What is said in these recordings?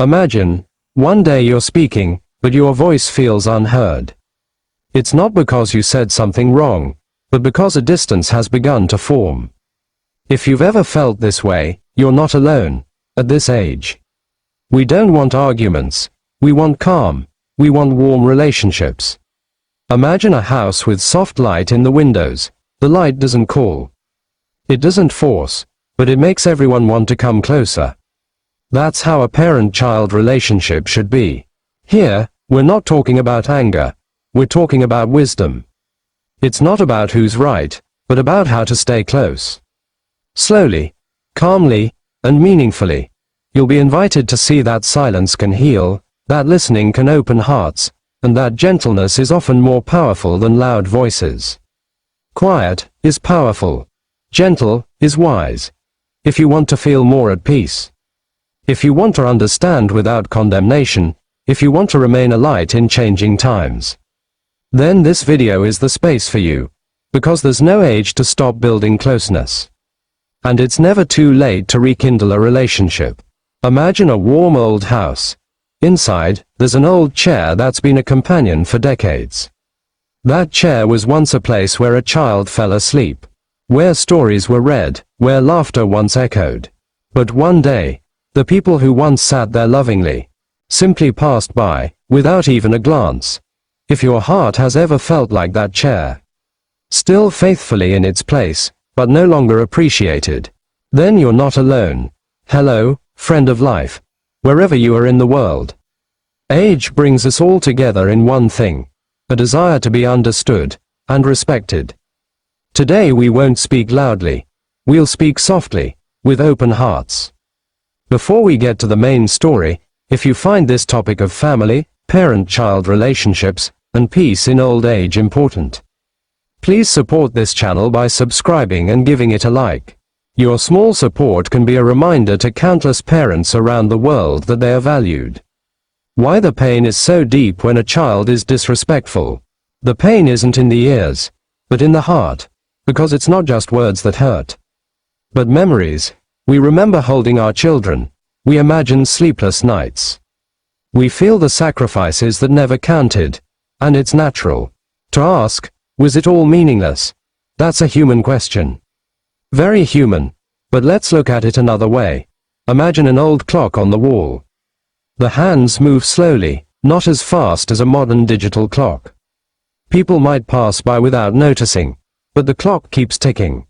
Imagine, one day you're speaking, but your voice feels unheard. It's not because you said something wrong, but because a distance has begun to form. If you've ever felt this way, you're not alone, at this age. We don't want arguments. We want calm. We want warm relationships. Imagine a house with soft light in the windows. The light doesn't call. It doesn't force, but it makes everyone want to come closer. That's how a parent-child relationship should be. Here, we're not talking about anger. We're talking about wisdom. It's not about who's right, but about how to stay close. Slowly, calmly, and meaningfully, you'll be invited to see that silence can heal, that listening can open hearts, and that gentleness is often more powerful than loud voices. Quiet is powerful. Gentle is wise. If you want to feel more at peace. If you want to understand without condemnation, if you want to remain a light in changing times, then this video is the space for you, because there's no age to stop building closeness. And it's never too late to rekindle a relationship. Imagine a warm old house. Inside, there's an old chair that's been a companion for decades. That chair was once a place where a child fell asleep, where stories were read, where laughter once echoed. But one day, the people who once sat there lovingly, simply passed by, without even a glance. If your heart has ever felt like that chair, still faithfully in its place, but no longer appreciated, then you're not alone. Hello, friend of life, wherever you are in the world. Age brings us all together in one thing, a desire to be understood and respected. Today we won't speak loudly. We'll speak softly, with open hearts. Before we get to the main story, if you find this topic of family, parent-child relationships, and peace in old age important, please support this channel by subscribing and giving it a like. Your small support can be a reminder to countless parents around the world that they are valued. Why the pain is so deep when a child is disrespectful. The pain isn't in the ears, but in the heart, because it's not just words that hurt, but memories. We remember holding our children. We imagine sleepless nights. We feel the sacrifices that never counted, and it's natural to ask, was it all meaningless? That's a human question. Very human, but let's look at it another way. Imagine an old clock on the wall. The hands move slowly, not as fast as a modern digital clock. People might pass by without noticing, but the clock keeps ticking.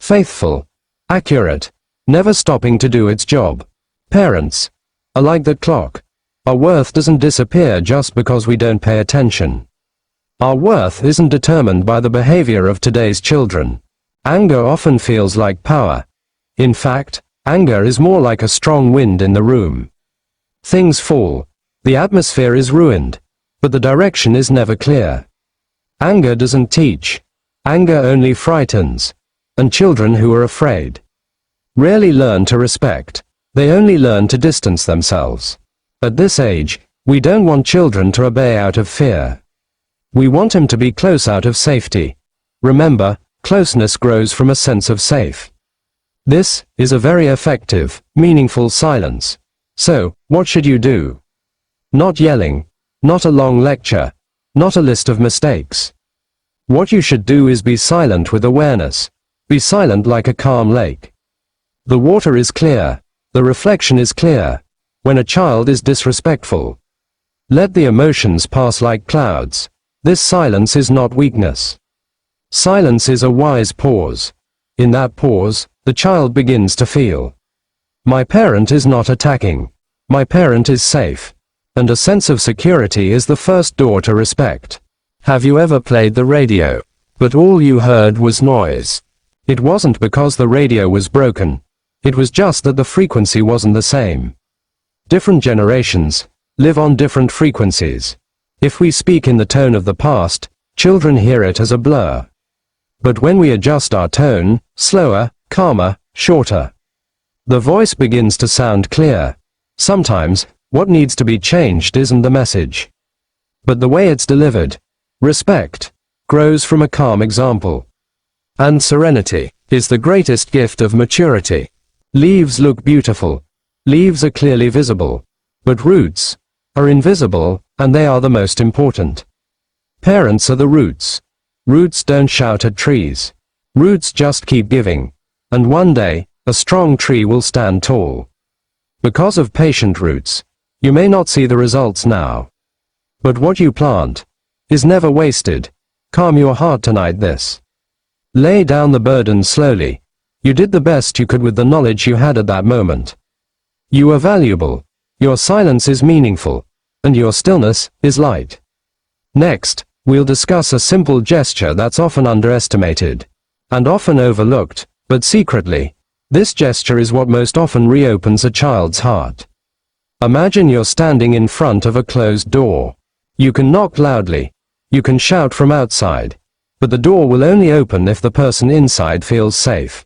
Faithful, accurate, never stopping to do its job. Parents are like that clock. Our worth doesn't disappear just because we don't pay attention. Our worth isn't determined by the behavior of today's children. Anger often feels like power. In fact, anger is more like a strong wind in the room. Things fall. The atmosphere is ruined, but the direction is never clear. Anger doesn't teach. Anger only frightens. And children who are afraid rarely learn to respect. They only learn to distance themselves. At this age, we don't want children to obey out of fear. We want them to be close out of safety. Remember, closeness grows from a sense of safe. This is a very effective, meaningful silence. So, what should you do? Not yelling, not a long lecture, not a list of mistakes. What you should do is be silent with awareness. Be silent like a calm lake. The water is clear. The reflection is clear. When a child is disrespectful, let the emotions pass like clouds. This silence is not weakness. Silence is a wise pause. In that pause, the child begins to feel. My parent is not attacking. My parent is safe. And a sense of security is the first door to respect. Have you ever played the radio, but all you heard was noise? It wasn't because the radio was broken. It was just that the frequency wasn't the same. Different generations live on different frequencies. If we speak in the tone of the past, children hear it as a blur. But when we adjust our tone, slower, calmer, shorter, the voice begins to sound clear. Sometimes, what needs to be changed isn't the message, but the way it's delivered. Respect grows from a calm example. And serenity is the greatest gift of maturity. Leaves look beautiful. Leaves are clearly visible. But roots are invisible, and they are the most important. Parents are the roots. Roots don't shout at trees. Roots just keep giving. And one day, a strong tree will stand tall. Because of patient roots, you may not see the results now. But what you plant is never wasted. Calm your heart tonight this. Lay down the burden slowly. You did the best you could with the knowledge you had at that moment. You are valuable. Your silence is meaningful. And your stillness is light. Next, we'll discuss a simple gesture that's often underestimated and often overlooked, but secretly, this gesture is what most often reopens a child's heart. Imagine you're standing in front of a closed door. You can knock loudly. You can shout from outside. But the door will only open if the person inside feels safe.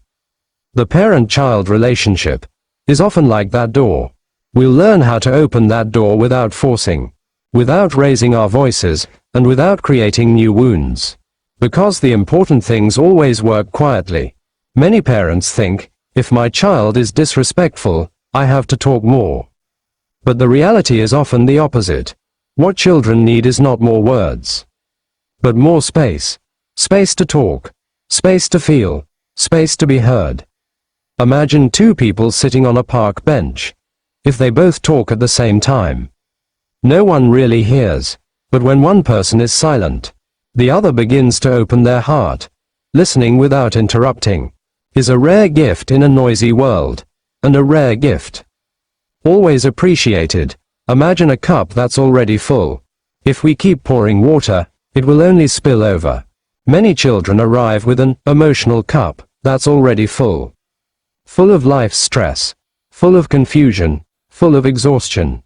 The parent-child relationship is often like that door. We'll learn how to open that door without forcing, without raising our voices, and without creating new wounds. Because the important things always work quietly. Many parents think, if my child is disrespectful, I have to talk more. But the reality is often the opposite. What children need is not more words, but more space. Space to talk, space to feel, space to be heard. Imagine two people sitting on a park bench. If they both talk at the same time, no one really hears. But when one person is silent, the other begins to open their heart. Listening without interrupting is a rare gift in a noisy world, and a rare gift. Always appreciated. Imagine a cup that's already full. If we keep pouring water, it will only spill over. Many children arrive with an emotional cup that's already full. Full of life's stress, full of confusion, full of exhaustion.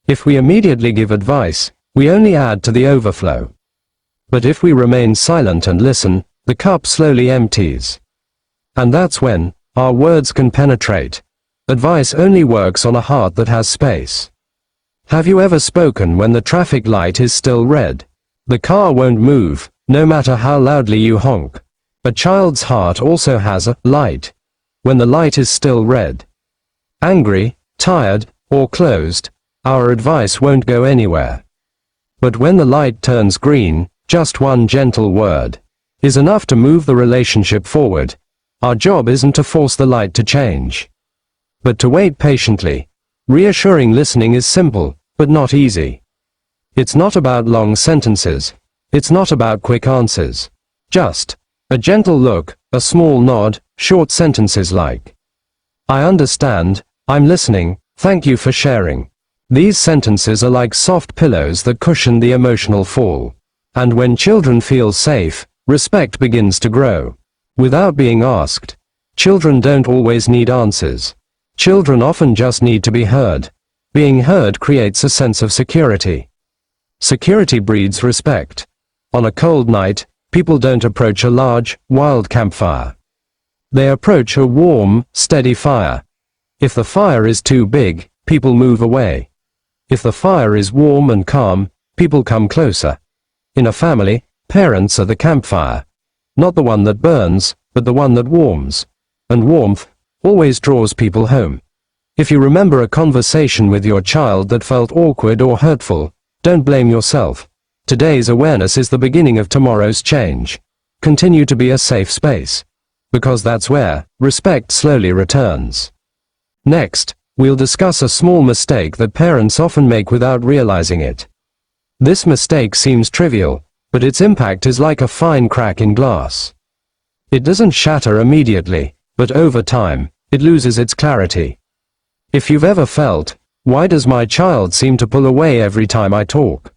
If we immediately give advice, we only add to the overflow. But if we remain silent and listen, the cup slowly empties. And that's when our words can penetrate. Advice only works on a heart that has space. Have you ever spoken when the traffic light is still red? The car won't move, no matter how loudly you honk. A child's heart also has a light. When the light is still red, angry, tired, or closed, our advice won't go anywhere. But when the light turns green, just one gentle word is enough to move the relationship forward. Our job isn't to force the light to change, but to wait patiently. Reassuring listening is simple, but not easy. It's not about long sentences. It's not about quick answers. Just a gentle look, a small nod, short sentences like, I understand, I'm listening, thank you for sharing. These sentences are like soft pillows that cushion the emotional fall. And when children feel safe, respect begins to grow. Without being asked. Children don't always need answers. Children often just need to be heard. Being heard creates a sense of security. Security breeds respect. On a cold night, people don't approach a large, wild campfire. They approach a warm, steady fire. If the fire is too big, people move away. If the fire is warm and calm, people come closer. In a family, parents are the campfire. Not the one that burns, but the one that warms. And warmth always draws people home. If you remember a conversation with your child that felt awkward or hurtful, don't blame yourself. Today's awareness is the beginning of tomorrow's change. Continue to be a safe space. Because that's where respect slowly returns. Next, we'll discuss a small mistake that parents often make without realizing it. This mistake seems trivial, but its impact is like a fine crack in glass. It doesn't shatter immediately, but over time, it loses its clarity. If you've ever felt, why does my child seem to pull away every time I talk?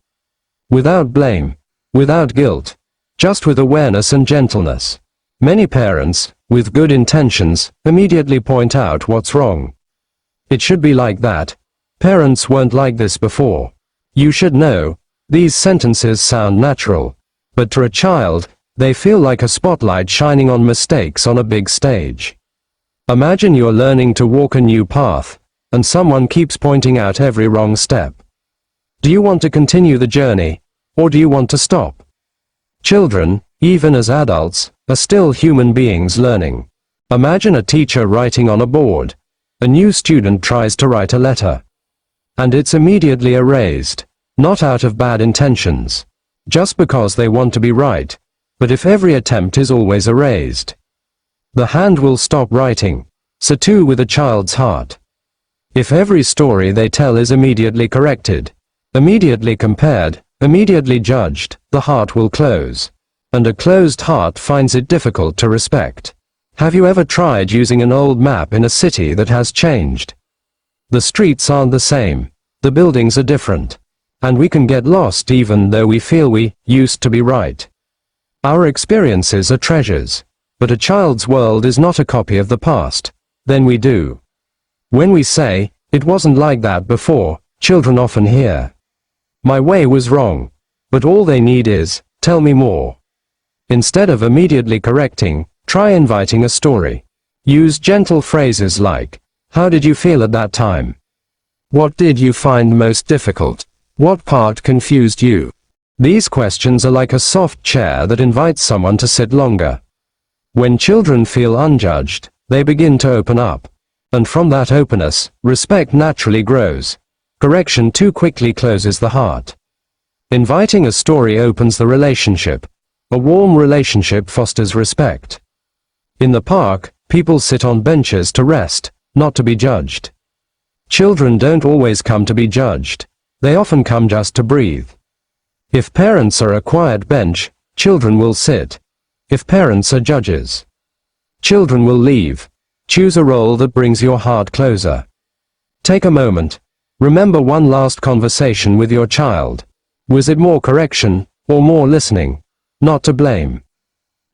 Without blame, without guilt, just with awareness and gentleness. Many parents, with good intentions, immediately point out what's wrong. It should be like that. Parents weren't like this before. You should know. These sentences sound natural. But to a child, they feel like a spotlight shining on mistakes on a big stage. Imagine you're learning to walk a new path, and someone keeps pointing out every wrong step. Do you want to continue the journey, or do you want to stop? Children, even as adults, are still human beings learning. Imagine a teacher writing on a board. A new student tries to write a letter. And it's immediately erased, not out of bad intentions, just because they want to be right, but if every attempt is always erased, the hand will stop writing. So too with a child's heart. If every story they tell is immediately corrected, immediately compared, immediately judged, the heart will close. And a closed heart finds it difficult to respect. Have you ever tried using an old map in a city that has changed? The streets aren't the same, the buildings are different, and we can get lost even though we feel we used to be right. Our experiences are treasures, but a child's world is not a copy of the past. Then we do. When we say, "It wasn't like that before," children often hear, "My way was wrong," but all they need is, "Tell me more." Instead of immediately correcting, try inviting a story. Use gentle phrases like, "How did you feel at that time? What did you find most difficult? What part confused you?" These questions are like a soft chair that invites someone to sit longer. When children feel unjudged, they begin to open up. And from that openness, respect naturally grows. Correction too quickly closes the heart. Inviting a story opens the relationship. A warm relationship fosters respect. In the park, people sit on benches to rest, not to be judged. Children don't always come to be judged. They often come just to breathe. If parents are a quiet bench, children will sit. If parents are judges, children will leave. Choose a role that brings your heart closer. Take a moment. Remember one last conversation with your child. Was it more correction, or more listening? Not to blame.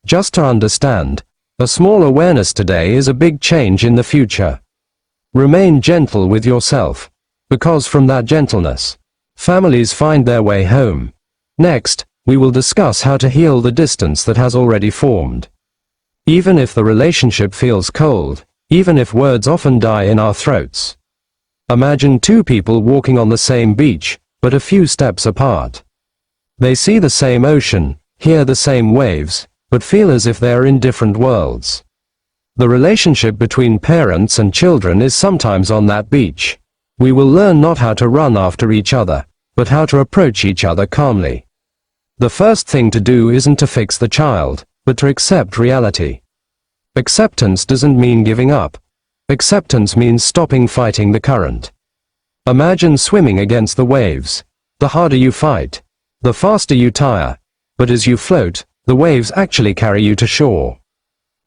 Just to understand. A small awareness today is a big change in the future. Remain gentle with yourself, because from that gentleness, families find their way home. Next, we will discuss how to heal the distance that has already formed. Even if the relationship feels cold, even if words often die in our throats. Imagine two people walking on the same beach, but a few steps apart. They see the same ocean, hear the same waves, but feel as if they are in different worlds. The relationship between parents and children is sometimes on that beach. We will learn not how to run after each other, but how to approach each other calmly. The first thing to do isn't to fix the child, but to accept reality. Acceptance doesn't mean giving up. Acceptance means stopping fighting the current. Imagine swimming against the waves. The harder you fight, the faster you tire. But as you float, the waves actually carry you to shore.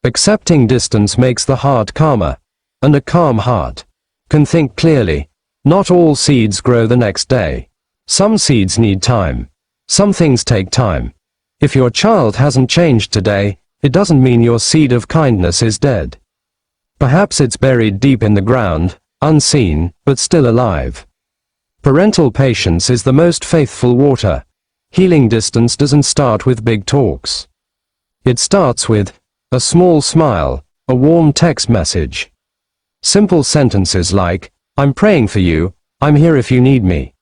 Accepting distance makes the heart calmer, and a calm heart can think clearly. Not all seeds grow the next day. Some seeds need time. Some things take time. If your child hasn't changed today, it doesn't mean your seed of kindness is dead. Perhaps it's buried deep in the ground, unseen, but still alive. Parental patience is the most faithful water. Healing distance doesn't start with big talks. It starts with a small smile, a warm text message. Simple sentences like, "I'm praying for you, I'm here if you need me."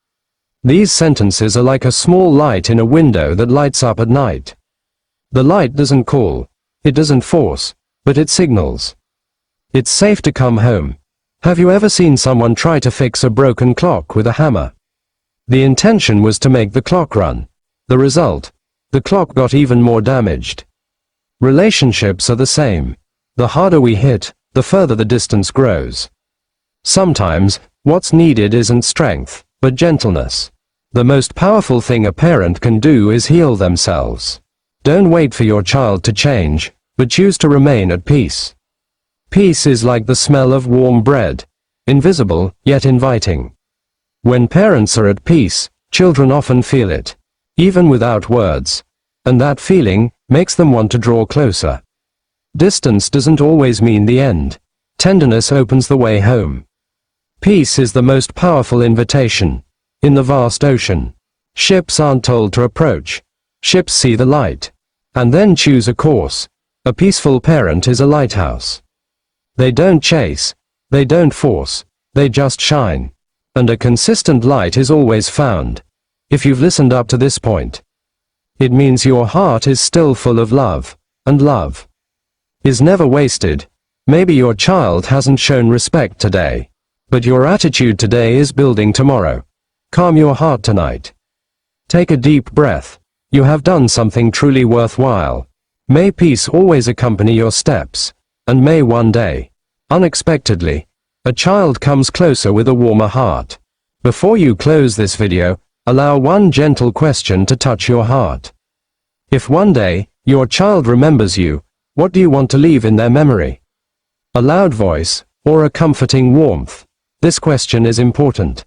These sentences are like a small light in a window that lights up at night. The light doesn't call, it doesn't force, but it signals. It's safe to come home. Have you ever seen someone try to fix a broken clock with a hammer? The intention was to make the clock run. The result? The clock got even more damaged. Relationships are the same. The harder we hit, the further the distance grows. Sometimes, what's needed isn't strength, but gentleness. The most powerful thing a parent can do is heal themselves. Don't wait for your child to change, but choose to remain at peace. Peace is like the smell of warm bread, invisible, yet inviting. When parents are at peace, children often feel it, even without words, and that feeling makes them want to draw closer. Distance doesn't always mean the end. Tenderness opens the way home. Peace is the most powerful invitation. In the vast ocean, ships aren't told to approach. Ships see the light, and then choose a course. A peaceful parent is a lighthouse. They don't chase, they don't force, they just shine. And a consistent light is always found. If you've listened up to this point, it means your heart is still full of love, and love is never wasted. Maybe your child hasn't shown respect today, But your attitude today is building tomorrow. Calm your heart tonight. Take a deep breath. You have done something truly worthwhile. May peace always accompany your steps. And may one day, unexpectedly, a child comes closer with a warmer heart. Before you close this video, allow one gentle question to touch your heart. If one day, your child remembers you, what do you want to leave in their memory? A loud voice, or a comforting warmth? This question is important.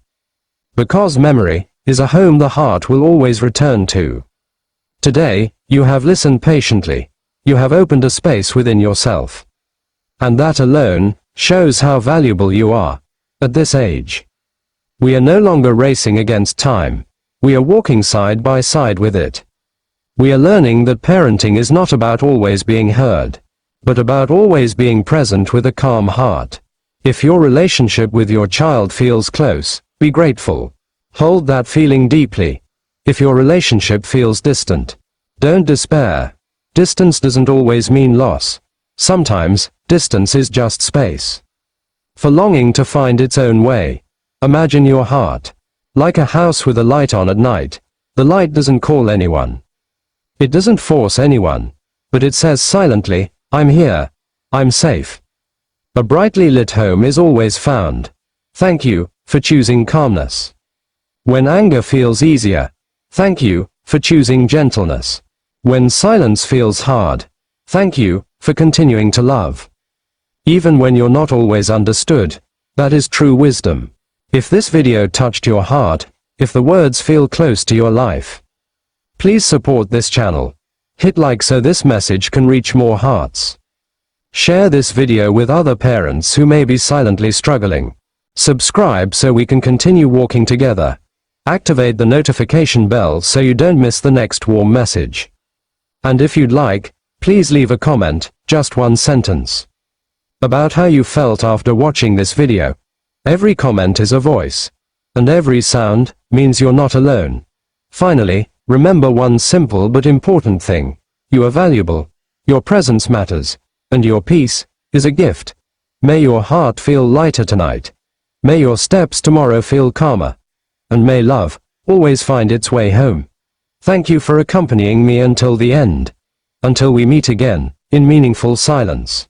Because memory is a home the heart will always return to. Today, you have listened patiently. You have opened a space within yourself. And that alone shows how valuable you are at this age. We are no longer racing against time. We are walking side by side with it. We are learning that parenting is not about always being heard, but about always being present with a calm heart. If your relationship with your child feels close, be grateful. Hold that feeling deeply. If your relationship feels distant, don't despair. Distance doesn't always mean loss. Sometimes, distance is just space for longing to find its own way. Imagine your heart like a house with a light on at night. The light doesn't call anyone. It doesn't force anyone, but it says silently, I'm here. I'm safe. A brightly lit home is always found. Thank you for choosing calmness. When anger feels easier, thank you for choosing gentleness. When silence feels hard, thank you for continuing to love. Even when you're not always understood, that is true wisdom. If this video touched your heart, if the words feel close to your life, please support this channel. Hit like so this message can reach more hearts. Share this video with other parents who may be silently struggling. Subscribe so we can continue walking together. Activate the notification bell so you don't miss the next warm message. And if you'd like, please leave a comment, just one sentence, about how you felt after watching this video. Every comment is a voice, and every sound means you're not alone. Finally, remember one simple but important thing. You are valuable. Your presence matters, and your peace is a gift. May your heart feel lighter tonight. May your steps tomorrow feel calmer. And may love always find its way home. Thank you for accompanying me until the end. Until we meet again, in meaningful silence.